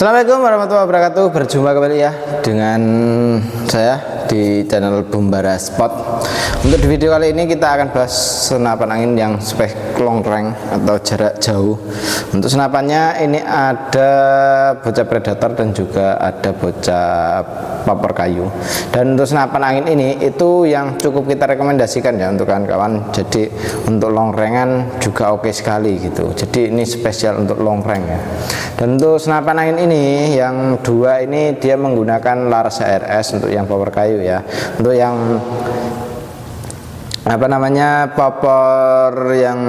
Assalamualaikum warahmatullahi wabarakatuh. Berjumpa kembali ya dengan saya di channel Bumbara Spot. Untuk di video kali ini kita akan bahas senapan angin yang spek long range atau jarak jauh. Untuk senapannya ini ada bocah predator dan juga ada bocah popor kayu. Dan untuk senapan angin ini itu yang cukup kita rekomendasikan ya untuk kawan-kawan. Jadi untuk long range juga oke sekali gitu. Jadi ini spesial untuk long range ya. Dan untuk senapan angin ini yang dua ini dia menggunakan laras HRS untuk yang popor kayu ya. Untuk yang popor yang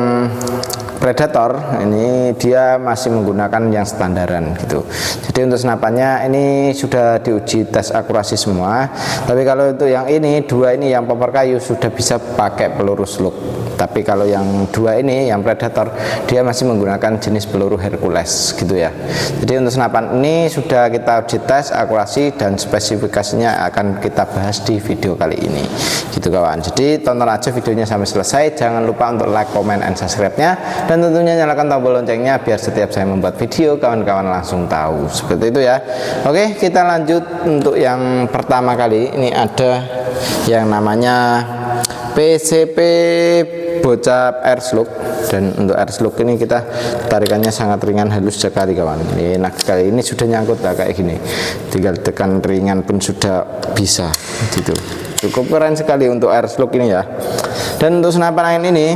predator ini dia masih menggunakan yang standaran gitu. Jadi untuk senapannya ini sudah diuji tes akurasi semua. Tapi kalau untuk yang ini dua ini yang popor kayu sudah bisa pakai peluru slug. Tapi kalau yang dua ini yang predator dia masih menggunakan jenis peluru Hercules gitu ya. Jadi untuk senapan ini sudah kita uji tes akurasi dan spesifikasinya akan kita bahas di video kali ini gitu kawan. Jadi tonton aja videonya sampai selesai. Jangan lupa untuk like, comment, and subscribe-nya, dan tentunya nyalakan tombol loncengnya biar setiap saya membuat video kawan-kawan langsung tahu. Seperti itu ya. Oke, kita lanjut untuk yang pertama kali. Ini ada yang namanya PCP bocah air slug. Dan untuk air slug ini kita tarikannya sangat ringan, halus sekali kawan. Ini nah, kali ini sudah nyangkut lah kayak gini, tinggal tekan ringan pun sudah bisa gitu. Cukup keren sekali untuk air slug ini ya. Dan untuk senapan angin ini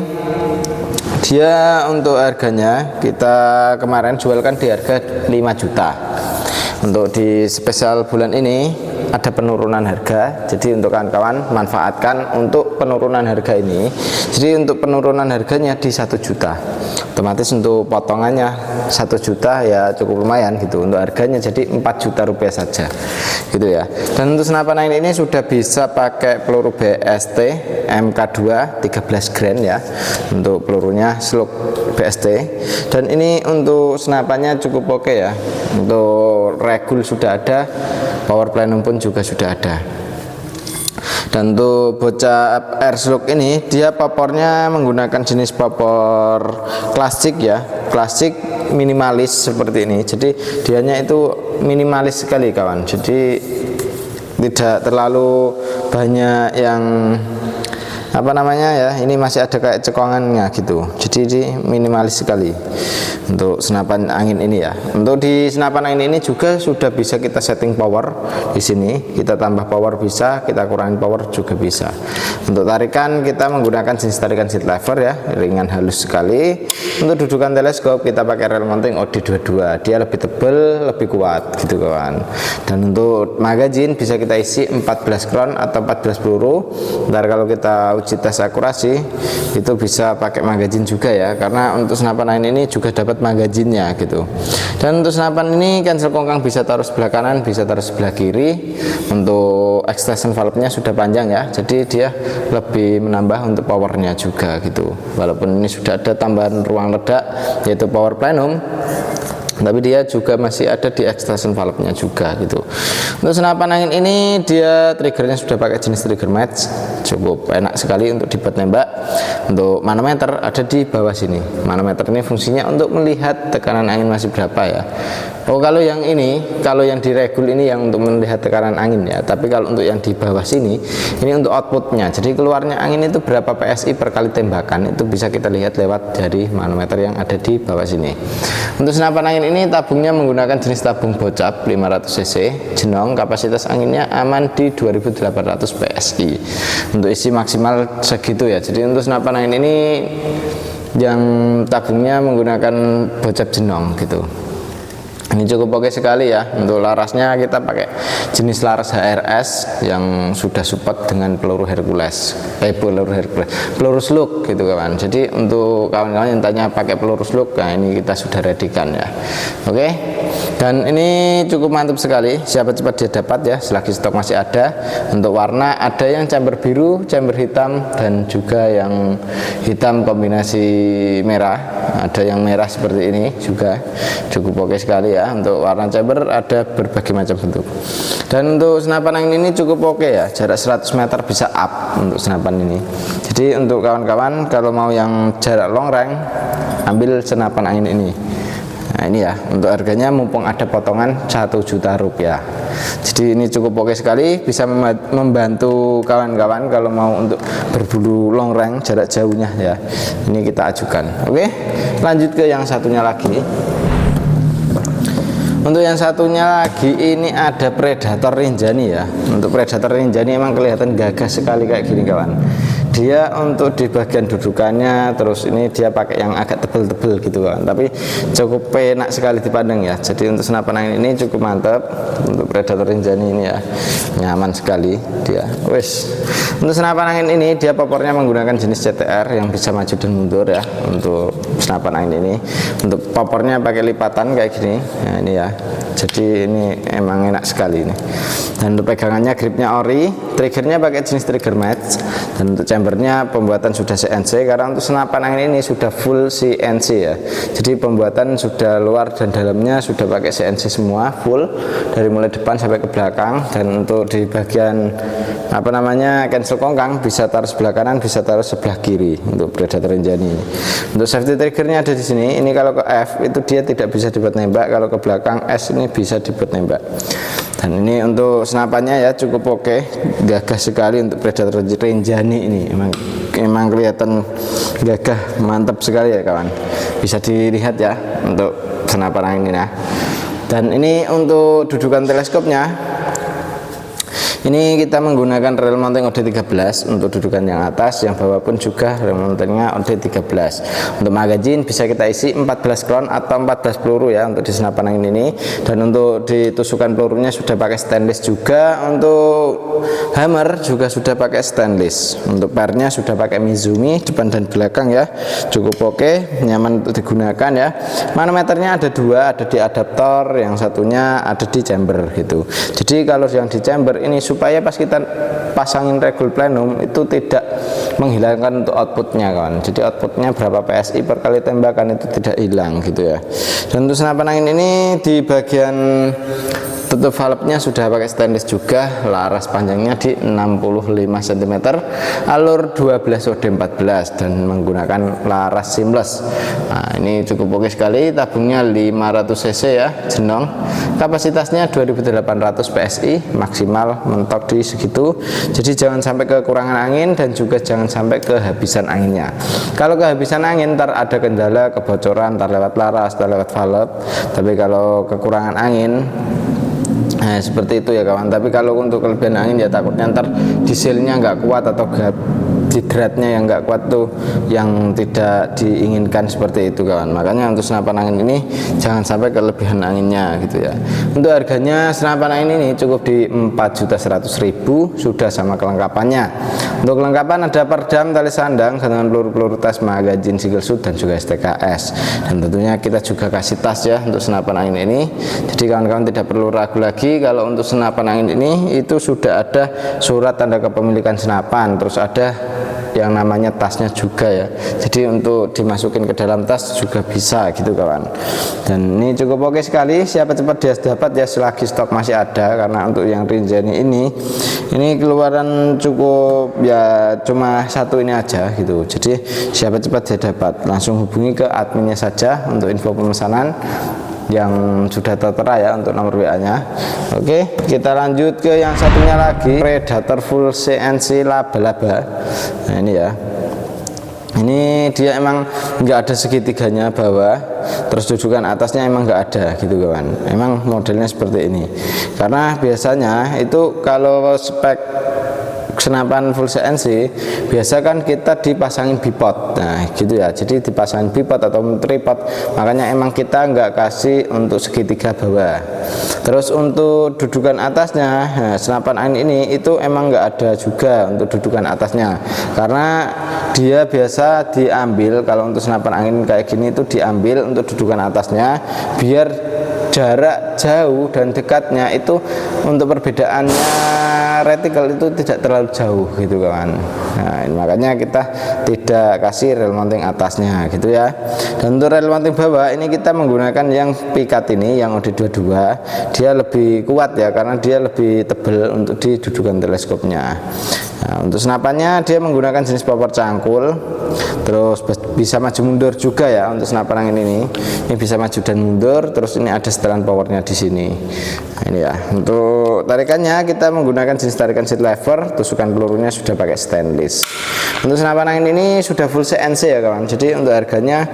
dia untuk harganya kita kemarin jualkan di harga 5 juta. Untuk di spesial bulan ini ada penurunan harga. Jadi untuk kawan-kawan manfaatkan untuk penurunan harga ini. Jadi untuk penurunan harganya di 1 juta. Otomatis untuk potongannya 1 juta ya cukup lumayan gitu. Untuk harganya jadi 4 juta rupiah saja gitu ya. Dan untuk senapan angin ini sudah bisa pakai peluru BST MK2 13 grain ya. Untuk pelurunya slug BST. Dan ini untuk senapannya cukup oke ya. Untuk regul sudah ada, power plenum pun juga sudah ada. Dan untuk bocah air slug ini dia popornya menggunakan jenis popor klasik ya, klasik minimalis seperti ini. Jadi dianya itu minimalis sekali kawan. Jadi tidak terlalu banyak yang ini masih ada kayak cekongannya gitu. Jadi minimalis sekali untuk senapan angin ini ya. Untuk di senapan angin ini juga sudah bisa kita setting power di sini. Kita tambah power bisa, kita kurangin power juga bisa. Untuk tarikan kita menggunakan jenis tarikan seat lever ya, ringan halus sekali. Untuk dudukan teleskop kita pakai rel mounting OD22. Dia lebih tebal, lebih kuat gitu kawan. Dan untuk magazine bisa kita isi 14 crown atau 14 peluru. Ntar kalau kita uji tes akurasi itu bisa pakai magazine juga ya, karena untuk senapan angin ini juga dapat magazinnya gitu. Dan untuk senapan ini cancel kongkang bisa taruh sebelah kanan, bisa taruh sebelah kiri. Untuk extension valve-nya sudah panjang ya, jadi dia lebih menambah untuk powernya juga gitu. Walaupun ini sudah ada tambahan ruang ledak yaitu power plenum, tapi dia juga masih ada di extension valve-nya juga gitu. Untuk senapan angin ini dia triggernya sudah pakai jenis trigger match, cukup enak sekali untuk dibuat nembak. Untuk manometer ada di bawah sini. Manometer ini fungsinya untuk melihat tekanan angin masih berapa ya. Oh, kalau yang ini, kalau yang diregul ini yang untuk melihat tekanan angin ya. Tapi kalau untuk yang di bawah sini, ini untuk outputnya. Jadi keluarnya angin itu berapa PSI per kali tembakan, itu bisa kita lihat lewat dari manometer yang ada di bawah sini. Untuk senapan angin ini tabungnya menggunakan jenis tabung bocap 500 cc jenong, kapasitas anginnya aman di 2800 PSI. Untuk isi maksimal segitu ya. Jadi untuk senapan angin ini yang tabungnya menggunakan bocap jenong gitu. Ini cukup oke sekali ya. Untuk larasnya kita pakai jenis laras HRS yang sudah support dengan peluru Hercules, peluru slug gitu kawan. Jadi untuk kawan-kawan yang tanya pakai peluru slug, nah ini kita sudah readykan ya. Oke. Dan ini cukup mantap sekali. Siapa cepat dia dapat ya, selagi stok masih ada. Untuk warna ada yang chamber biru, chamber hitam, dan juga yang hitam kombinasi merah. Ada yang merah seperti ini juga cukup oke sekali ya. Untuk warna chamber ada berbagai macam bentuk. Dan untuk senapan angin ini cukup oke ya, jarak 100 meter bisa up untuk senapan ini. Jadi untuk kawan-kawan kalau mau yang jarak long range, ambil senapan angin ini. Nah ini ya, untuk harganya mumpung ada potongan 1 juta rupiah. Jadi ini cukup oke sekali, bisa membantu kawan-kawan kalau mau untuk berburu long range jarak jauhnya ya. Ini kita ajukan. Oke, lanjut ke yang satunya lagi. Untuk yang satunya lagi ini ada Predator Rinjani ya. Untuk Predator Rinjani emang kelihatan gagah sekali kayak gini kawan. Dia untuk di bagian dudukannya, terus ini dia pakai yang agak tebel-tebel gitu kan, tapi cukup enak sekali dipandang ya. Jadi untuk senapan angin ini cukup mantap. Untuk Predator Rinjani ini ya, nyaman sekali dia. Wes, untuk senapan angin ini dia popornya menggunakan jenis CTR yang bisa maju dan mundur ya. Untuk senapan angin ini, untuk popornya pakai lipatan kayak gini. Nah ini ya, jadi ini emang enak sekali ini. Dan untuk pegangannya gripnya ori, triggernya pakai jenis trigger match, dan untuk chambernya pembuatan sudah CNC karena untuk senapan angin ini sudah full CNC ya. Jadi pembuatan sudah luar dan dalamnya sudah pakai CNC semua full dari mulai depan sampai ke belakang. Dan untuk di bagian apa namanya cancel kongkang bisa taruh sebelah kanan, bisa taruh sebelah kiri untuk Predator Rinjani. Untuk safety triggernya ada di sini. Ini kalau ke F itu dia tidak bisa dibuat nembak, kalau ke belakang S ini bisa dibuat nembak. Dan ini untuk senapannya ya cukup oke, gagah sekali untuk Predator Rinjani ini. Emang kelihatan gagah, mantap sekali ya kawan. Bisa dilihat ya untuk senapan angin ini ya. Dan ini untuk dudukan teleskopnya. Ini kita menggunakan rel mounting OD13 untuk dudukan yang atas, yang bawah pun juga rel mountingnya OD13. Untuk magazine bisa kita isi 14 klon atau 14 peluru ya untuk di senapan angin ini. Dan untuk di tusukan pelurunya sudah pakai stainless juga. Untuk hammer juga sudah pakai stainless. Untuk pernya sudah pakai Mizumi depan dan belakang ya, cukup oke, nyaman untuk digunakan ya. Manometernya ada dua, ada di adaptor, yang satunya ada di chamber gitu. Jadi kalau yang di chamber ini supaya pas kita pasangin regul plenum itu tidak menghilangkan untuk outputnya kawan. Jadi outputnya berapa PSI per kali tembakan itu tidak hilang gitu ya. Dan untuk senapan angin ini di bagian tutup valve-nya sudah pakai stainless juga, laras panjangnya di 65 cm, alur 12 OD14 dan menggunakan laras seamless. Nah, ini cukup oke sekali, tabungnya 500 cc ya, jenong. Kapasitasnya 2800 PSI, maksimal mentok di segitu. Jadi jangan sampai kekurangan angin dan juga jangan sampai kehabisan anginnya. Kalau kehabisan angin ntar ada kendala kebocoran, ntar lewat laras, ntar lewat valve. Tapi kalau kekurangan angin nah, seperti itu ya kawan. Tapi kalau untuk kelebihan angin ya takutnya ntar dieselnya nggak kuat atau hidratnya yang nggak kuat tuh yang tidak diinginkan seperti itu kawan. Makanya untuk senapan angin ini jangan sampai kelebihan anginnya gitu ya. Untuk harganya senapan angin ini cukup di 4.100.000 sudah sama kelengkapannya. Untuk kelengkapan ada perdam, tali sandang dengan peluru-peluru tas, magazine, single shoot dan juga STKS. Dan tentunya kita juga kasih tas ya untuk senapan angin ini. Jadi kawan-kawan tidak perlu ragu lagi kalau untuk senapan angin ini itu sudah ada surat tanda kepemilikan senapan, terus ada yang namanya tasnya juga ya. Jadi untuk dimasukin ke dalam tas juga bisa gitu kawan. Dan ini cukup oke sekali, siapa cepat dia dapat ya, selagi stok masih ada. Karena untuk yang Rinjani ini keluaran cukup ya cuma satu ini aja gitu. Jadi siapa cepat dia dapat, langsung hubungi ke adminnya saja untuk info pemesanan yang sudah tertera ya untuk nomor WA nya. Oke, kita lanjut ke yang satunya lagi, Predator full CNC laba-laba. Nah ini ya, ini dia emang nggak ada segitiganya bawah, terus dudukan atasnya emang nggak ada gitu kawan. Emang modelnya seperti ini karena biasanya itu kalau spek senapan full CNC biasa kan kita dipasangin bipod, nah gitu ya. Jadi dipasangin bipod atau tripod, makanya emang kita nggak kasih untuk segitiga bawah. Terus untuk dudukan atasnya, nah, senapan angin ini itu emang nggak ada juga untuk dudukan atasnya karena dia biasa diambil. Kalau untuk senapan angin kayak gini itu diambil untuk dudukan atasnya biar jarak jauh dan dekatnya itu untuk perbedaannya reticle itu tidak terlalu jauh gitu kawan. Nah makanya kita tidak kasih rel mounting atasnya gitu ya. Dan untuk rel mounting bawah ini kita menggunakan yang pikat ini, yang OD22, dia lebih kuat ya karena dia lebih tebal untuk di dudukan teleskopnya. Nah, untuk senapannya dia menggunakan jenis popor cangkul, terus bisa maju mundur juga ya. Untuk senapan angin ini bisa maju dan mundur, terus ini ada setelan powernya di sini. Nah, ini ya. Untuk tarikannya kita menggunakan jenis tarikan seat lever, tusukan pelurunya sudah pakai stainless. Untuk senapan angin ini sudah full CNC ya kawan. Jadi untuk harganya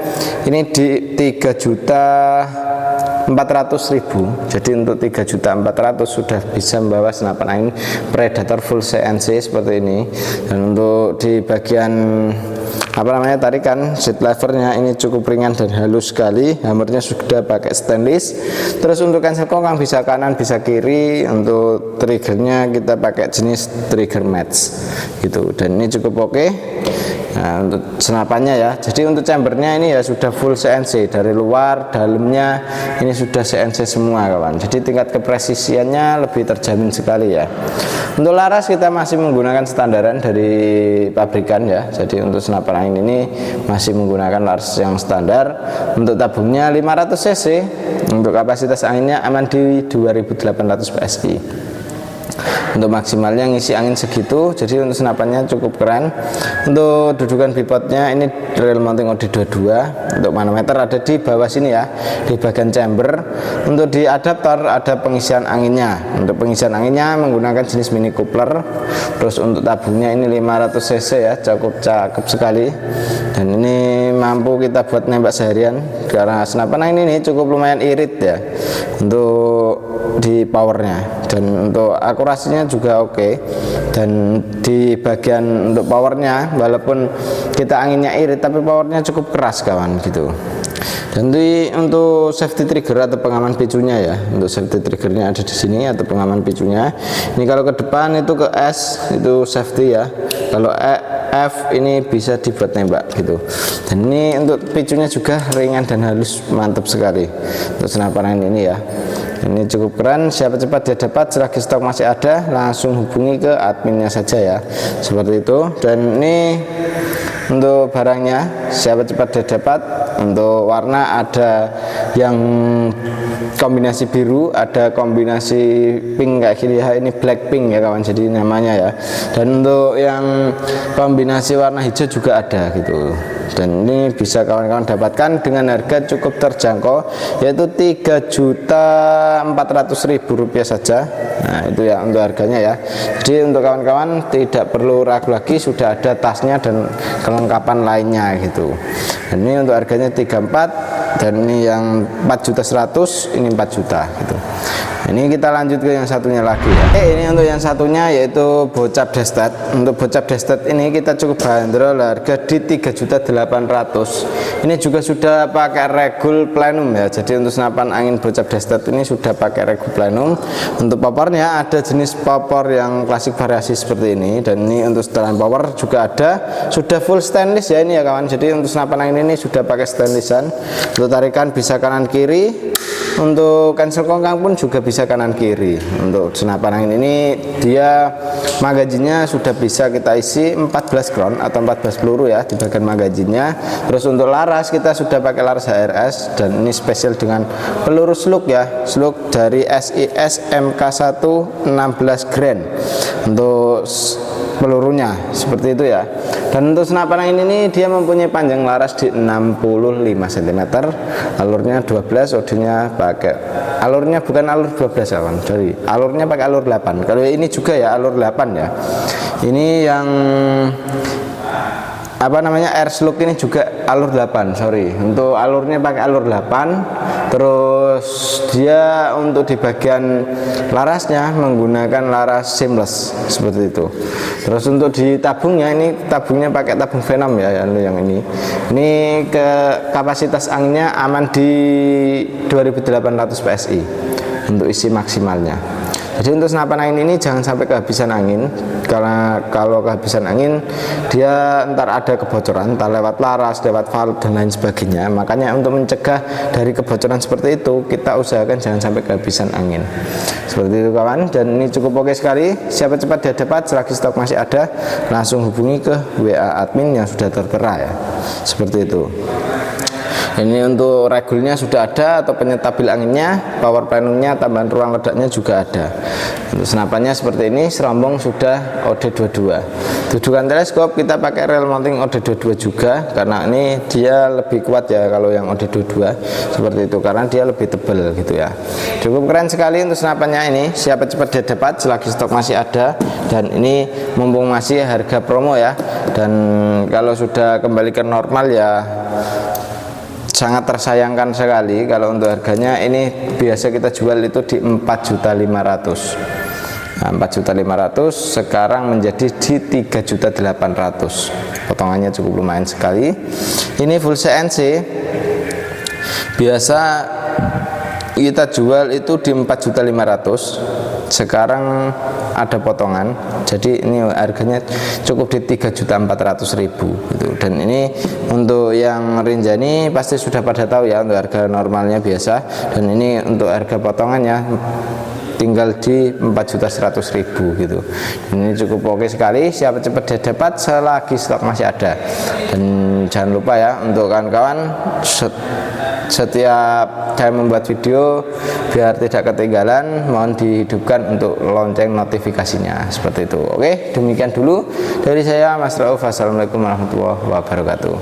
ini di 3.400.000. Jadi untuk 3.400.000 sudah bisa membawa senapan angin Predator full CNC seperti ini. Dan untuk di bagian tarikan seat levernya ini cukup ringan dan halus sekali. Hammernya sudah pakai stainless. Terus untuk cancel kokang bisa kanan bisa kiri. Untuk triggernya kita pakai jenis trigger match gitu, dan ini cukup oke. Nah untuk senapannya ya, jadi untuk chambernya ini ya sudah full CNC dari luar dalamnya ini sudah CNC semua kawan. Jadi tingkat kepresisiannya lebih terjamin sekali ya. Untuk laras kita masih menggunakan standaran dari pabrikan ya. Jadi untuk senapan angin ini masih menggunakan laras yang standar. Untuk tabungnya 500 cc. Untuk kapasitas anginnya aman di 2800 PSI. Untuk maksimalnya ngisi angin segitu. Jadi untuk senapannya cukup keren. Untuk dudukan bipodnya ini rel mounting OD22. Untuk manometer ada di bawah sini ya, di bagian chamber. Untuk di adaptor ada pengisian anginnya. Untuk pengisian anginnya menggunakan jenis mini coupler. Terus untuk tabungnya ini 500 cc ya, cukup cakep sekali. Dan ini mampu kita buat nembak seharian karena senapan angin ini cukup lumayan irit ya untuk di powernya, dan untuk akurasinya juga oke. Dan di bagian untuk powernya walaupun kita anginnya irit tapi powernya cukup keras kawan gitu. Dan untuk safety trigger atau pengaman picunya ya, untuk safety triggernya ada di sini atau pengaman picunya. Ini kalau ke depan itu ke S itu safety ya, kalau F ini bisa dibuat nembak gitu. Dan ini untuk picunya juga ringan dan halus, mantap sekali untuk senapan angin ini ya. Ini cukup keren, siapa cepat dia dapat, selagi stok masih ada langsung hubungi ke adminnya saja ya, seperti itu. Dan ini untuk barangnya, siapa cepat dia dapat. Untuk warna ada yang kombinasi biru, ada kombinasi pink kayak gini ya, ini black pink ya kawan, jadi namanya ya. Dan untuk yang kombinasi warna hijau juga ada gitu. Dan ini bisa kawan-kawan dapatkan dengan harga cukup terjangkau, yaitu Rp3.400.000 saja. Nah itu ya untuk harganya ya. Jadi untuk kawan-kawan tidak perlu ragu lagi, sudah ada tasnya dan kelengkapan lainnya gitu. Dan ini untuk harganya 34, dan ini yang 4.100.000, ini 4 juta gitu. Ini kita lanjut ke yang satunya lagi ya. Ini untuk yang satunya yaitu bocap destet. Untuk bocap destet ini kita cukup bandrol harga di 3.800.000. Ini juga sudah pakai regul plenum ya. Jadi untuk senapan angin bocap destet ini sudah pakai regul plenum. Untuk popornya ada jenis popor yang klasik variasi seperti ini, dan ini untuk setelan power juga ada, sudah full stainless ya ini ya kawan. Jadi untuk senapan angin ini sudah pakai stainlessan. Untuk tarikan bisa kanan kiri. Untuk cancel kongkang pun juga bisa kanan kiri. Untuk senapan angin ini dia magazinnya sudah bisa kita isi 14 ground atau 14 peluru ya di bagian magazinnya. Terus untuk laras kita sudah pakai laras HRS, dan ini spesial dengan peluru slug ya, slug dari SIS MK1 16 Grand untuk pelurunya seperti itu ya. Dan untuk senapan angin ini dia mempunyai panjang laras di 65 cm, alurnya 12, odinya pakai alurnya bukan alur 12 kawan, sorry, alurnya pakai alur 8. Kalau ini juga ya alur 8 ya. Ini yang air slug ini juga alur 8, sorry. Untuk alurnya pakai alur 8. Terus dia untuk di bagian larasnya menggunakan laras seamless seperti itu. Terus untuk di tabungnya, ini tabungnya pakai tabung Venom ya, yang ini. Ini ke kapasitas anginnya aman di 2800 PSI untuk isi maksimalnya. Jadi untuk senapan angin ini jangan sampai kehabisan angin, karena kalau kehabisan angin dia ntar ada kebocoran, entah lewat laras, lewat valve dan lain sebagainya. Makanya untuk mencegah dari kebocoran seperti itu, kita usahakan jangan sampai kehabisan angin. Seperti itu kawan, dan ini cukup oke sekali. Siapa cepat dia dapat, selagi stok masih ada langsung hubungi ke WA admin yang sudah tertera ya. Seperti itu. Ini untuk regulnya sudah ada, atau penyetabil anginnya, power plenumnya, tambahan ruang ledaknya juga ada. Untuk senapannya seperti ini, serombong sudah OD22. Dudukan teleskop kita pakai rel mounting OD22 juga, karena ini dia lebih kuat ya kalau yang OD22 seperti itu, karena dia lebih tebal gitu ya. Cukup keren sekali untuk senapannya ini. Siapa cepat dia dapat, selagi stok masih ada, dan ini mumpung masih harga promo ya. Dan kalau sudah kembali ke normal ya sangat tersayangkan sekali. Kalau untuk harganya ini biasa kita jual itu di 4.500.000. Nah, 4.500.000 sekarang menjadi di 3.800.000. Potongannya cukup lumayan sekali. Ini full CNC. Biasa kita jual itu di 4.500.000. Sekarang ada potongan, jadi ini harganya cukup di 3.400.000 gitu. Dan ini untuk yang Rinjani pasti sudah pada tahu ya untuk harga normalnya biasa, dan ini untuk harga potongannya tinggal di 4.100.000 gitu. Dan ini cukup oke sekali. Siapa cepat dia dapat, selagi stok masih ada. Dan jangan lupa ya untuk kawan-kawan, setiap saya membuat video biar tidak ketinggalan, mohon dihidupkan untuk lonceng notifikasinya seperti itu. Oke, demikian dulu dari saya Mas Rauf. Wassalamualaikum warahmatullahi wabarakatuh.